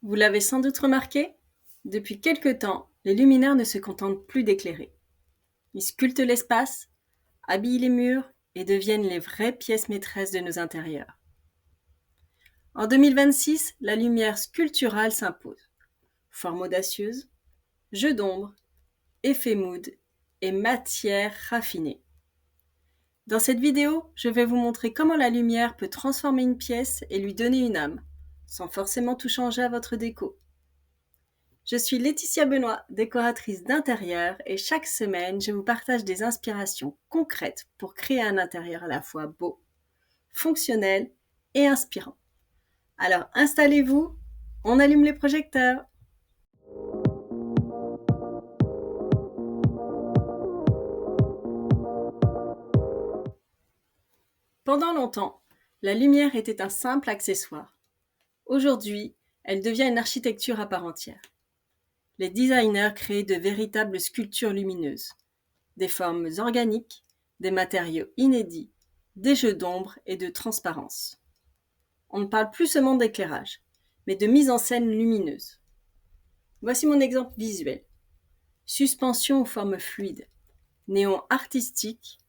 Vous l'avez sans doute remarqué, depuis quelque temps, les luminaires ne se contentent plus d'éclairer. Ils sculptent l'espace, habillent les murs et deviennent les vraies pièces maîtresses de nos intérieurs. En 2026, la lumière sculpturale s'impose. Forme audacieuse, jeu d'ombre, effet mood et matière raffinée. Dans cette vidéo, je vais vous montrer comment la lumière peut transformer une pièce et lui donner une âme, sans forcément tout changer à votre déco. Je suis Laetitia Benoît, décoratrice d'intérieur, et chaque semaine, je vous partage des inspirations concrètes pour créer un intérieur à la fois beau, fonctionnel et inspirant. Alors installez-vous, on allume les projecteurs. Pendant longtemps, la lumière était un simple accessoire. Aujourd'hui, elle devient une architecture à part entière. Les designers créent de véritables sculptures lumineuses, des formes organiques, des matériaux inédits, des jeux d'ombre et de transparence. On ne parle plus seulement d'éclairage, mais de mise en scène lumineuse. Voici mon exemple visuel. Suspension aux formes fluides, néon artistique,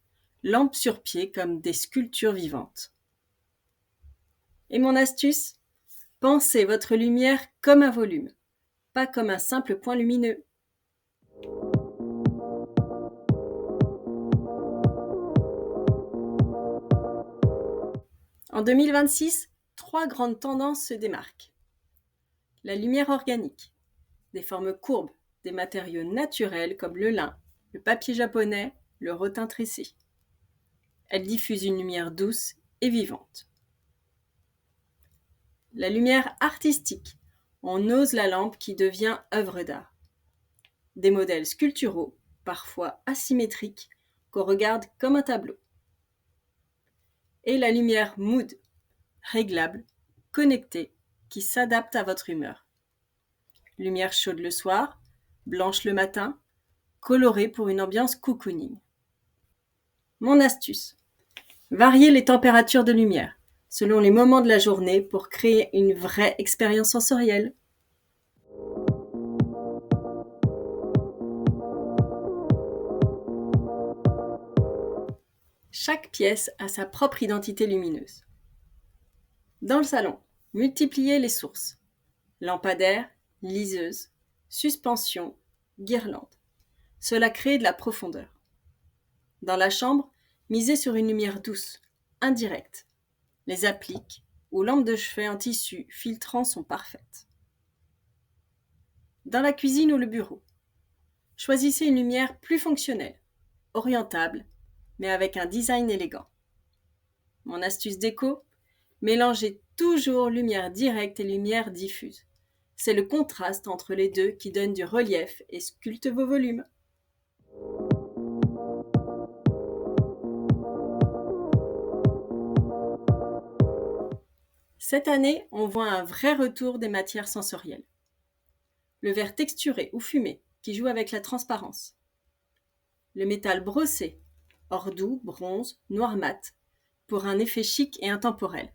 lampes sur pied comme des sculptures vivantes. Et mon astuce ? Pensez votre lumière comme un volume, pas comme un simple point lumineux. En 2026, 3 grandes tendances se démarquent. La lumière organique, des formes courbes, des matériaux naturels comme le lin, le papier japonais, le rotin tressé. Elle diffuse une lumière douce et vivante. La lumière artistique, on ose la lampe qui devient œuvre d'art. Des modèles sculpturaux, parfois asymétriques, qu'on regarde comme un tableau. Et la lumière mood, réglable, connectée, qui s'adapte à votre humeur. Lumière chaude le soir, blanche le matin, colorée pour une ambiance cocooning. Mon astuce : variez les températures de lumière selon les moments de la journée pour créer une vraie expérience sensorielle. Chaque pièce a sa propre identité lumineuse. Dans le salon, multipliez les sources. Lampadaires, liseuses, suspensions, guirlandes. Cela crée de la profondeur. Dans la chambre, misez sur une lumière douce, indirecte. Les appliques ou lampes de chevet en tissu filtrant sont parfaites. Dans la cuisine ou le bureau, choisissez une lumière plus fonctionnelle, orientable, mais avec un design élégant. Mon astuce déco : mélangez toujours lumière directe et lumière diffuse. C'est le contraste entre les deux qui donne du relief et sculpte vos volumes. Cette année, on voit un vrai retour des matières sensorielles. Le verre texturé ou fumé, qui joue avec la transparence. Le métal brossé, or doux, bronze, noir mat, pour un effet chic et intemporel.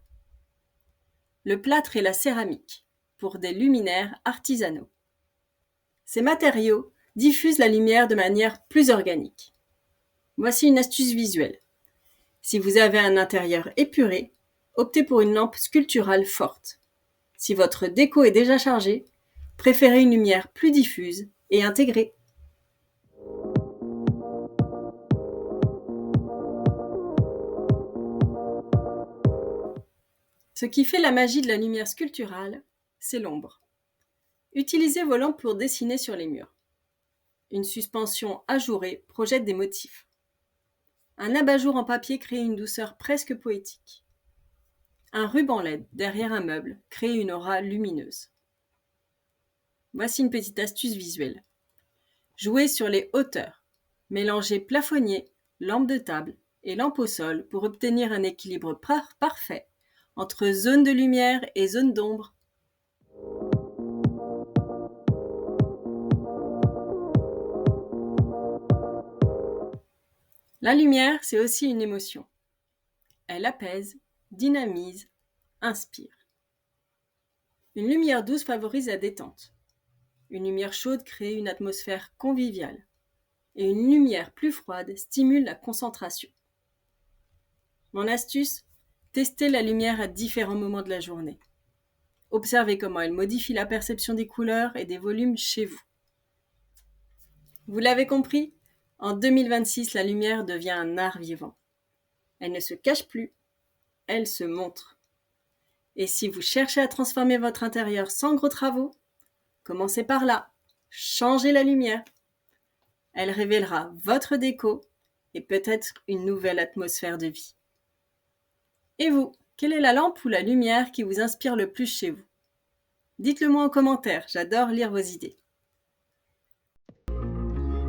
Le plâtre et la céramique, pour des luminaires artisanaux. Ces matériaux diffusent la lumière de manière plus organique. Voici une astuce visuelle. Si vous avez un intérieur épuré, optez pour une lampe sculpturale forte. Si votre déco est déjà chargée, préférez une lumière plus diffuse et intégrée. Ce qui fait la magie de la lumière sculpturale, c'est l'ombre. Utilisez vos lampes pour dessiner sur les murs. Une suspension ajourée projette des motifs. Un abat-jour en papier crée une douceur presque poétique. Un ruban LED derrière un meuble crée une aura lumineuse. Voici une petite astuce visuelle. Jouez sur les hauteurs. Mélangez plafonnier, lampe de table et lampe au sol pour obtenir un équilibre parfait entre zone de lumière et zone d'ombre. La lumière, c'est aussi une émotion. Elle apaise, dynamise, inspire. Une lumière douce favorise la détente. Une lumière chaude crée une atmosphère conviviale. Et une lumière plus froide stimule la concentration. Mon astuce, testez la lumière à différents moments de la journée. Observez comment elle modifie la perception des couleurs et des volumes chez vous. Vous l'avez compris, en 2026, la lumière devient un art vivant. Elle ne se cache plus, elle se montre. Et si vous cherchez à transformer votre intérieur sans gros travaux, commencez par là, changez la lumière. Elle révélera votre déco et peut-être une nouvelle atmosphère de vie. Et vous, quelle est la lampe ou la lumière qui vous inspire le plus chez vous? Dites-le moi en commentaire, j'adore lire vos idées.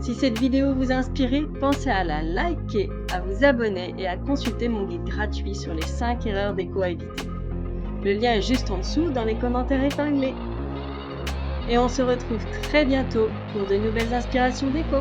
Si cette vidéo vous a inspiré, pensez à la liker, à vous abonner et à consulter mon guide gratuit sur les 5 erreurs déco à éviter. Le lien est juste en dessous dans les commentaires épinglés. Et on se retrouve très bientôt pour de nouvelles inspirations déco.